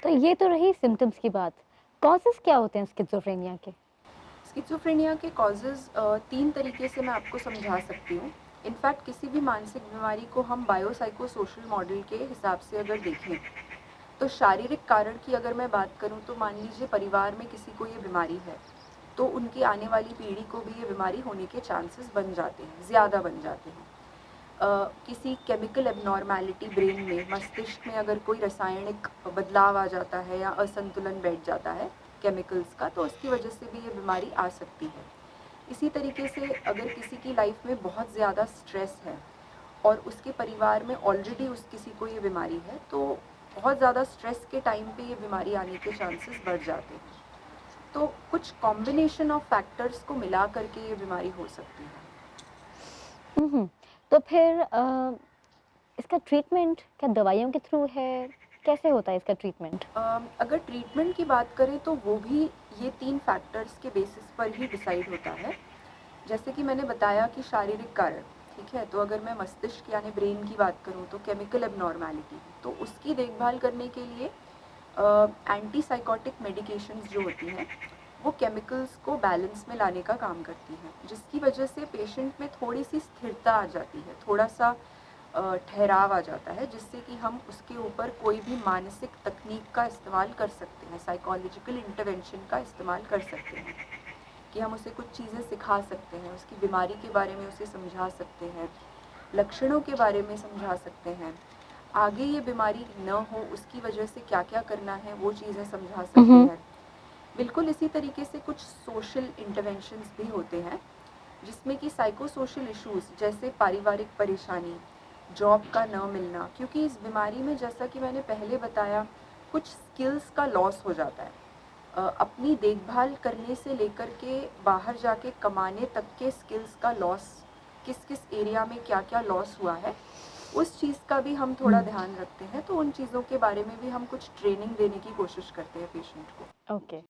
तो ये तो रही सिम्पटम्स की बात। कॉजेज़ क्या होते हैं स्किज़ोफ्रेनिया के? स्किज़ोफ्रेनिया के कॉजेज़ 3 तरीके से मैं आपको समझा सकती हूँ। इनफैक्ट किसी भी मानसिक बीमारी को हम बायोसाइकोसोशल मॉडल के हिसाब से अगर देखें, तो शारीरिक कारण की अगर मैं बात करूँ तो मान लीजिए परिवार में किसी को ये बीमारी है, तो उनकी आने वाली पीढ़ी को भी ये बीमारी होने के चांसेस बन जाते हैं, ज़्यादा बन जाते हैं। किसी केमिकल एबनॉर्मैलिटी ब्रेन में, मस्तिष्क में अगर कोई रासायनिक बदलाव आ जाता है या असंतुलन बैठ जाता है केमिकल्स का, तो उसकी वजह से भी ये बीमारी आ सकती है। इसी तरीके से अगर किसी की लाइफ में बहुत ज़्यादा स्ट्रेस है और उसके परिवार में ऑलरेडी उस किसी को ये बीमारी है, तो बहुत ज़्यादा स्ट्रेस के टाइम पे ये बीमारी आने के चांसेस बढ़ जाते हैं। तो कुछ कॉम्बिनेशन ऑफ फैक्टर्स को मिला करके ये बीमारी हो सकती है। हुँ, हुँ। तो फिर इसका ट्रीटमेंट क्या दवाइयों के थ्रू है? कैसे होता है इसका ट्रीटमेंट? अगर ट्रीटमेंट की बात करें तो वो भी ये 3 फैक्टर्स के बेसिस पर ही डिसाइड होता है। जैसे कि मैंने बताया कि शारीरिक कारण, ठीक है? तो अगर मैं मस्तिष्क यानी ब्रेन की बात करूँ तो केमिकल एबनॉर्मैलिटी, तो उसकी देखभाल करने के लिए एंटीसाइकोटिक मेडिकेशंस जो होती हैं, वो केमिकल्स को बैलेंस में लाने का काम करती हैं, जिसकी वजह से पेशेंट में थोड़ी-सी स्थिरता आ जाती है, थोड़ा-सा ठहराव आ जाता है, जिससे कि हम उसके ऊपर कोई भी मानसिक तकनीक का इस्तेमाल कर सकते हैं, साइकोलॉजिकल इंटरवेंशन का इस्तेमाल कर सकते हैं, कि हम उसे कुछ चीज़ें सिखा सकते हैं, उसकी बीमारी के बारे में उसे समझा सकते हैं, लक्षणों के बारे में समझा सकते हैं, आगे ये बीमारी न हो उसकी वजह से क्या-क्या करना है वो चीज़ें समझा हुँ, सकते हुँ। हैं। बिल्कुल इसी तरीके से कुछ सोशल इंटरवेंशंस भी होते हैं, जिसमें कि साइको सोशल इश्यूज़ जैसे पारिवारिक परेशानी, जॉब का न मिलना, क्योंकि इस बीमारी में जैसा कि मैंने पहले बताया, कुछ स्किल्स का लॉस हो जाता है। अपनी देखभाल करने से लेकर के बाहर जाके कमाने तक के स्किल्स का लॉस, किस-किस एरिया में क्या-क्या लॉस हुआ है, उस चीज़ का भी हम थोड़ा हुँ। ध्यान रखते हैं, तो उन चीज़ों के बारे में भी हम कुछ ट्रेनिंग देने की कोशिश करते हैं पेशेंट को। ओके।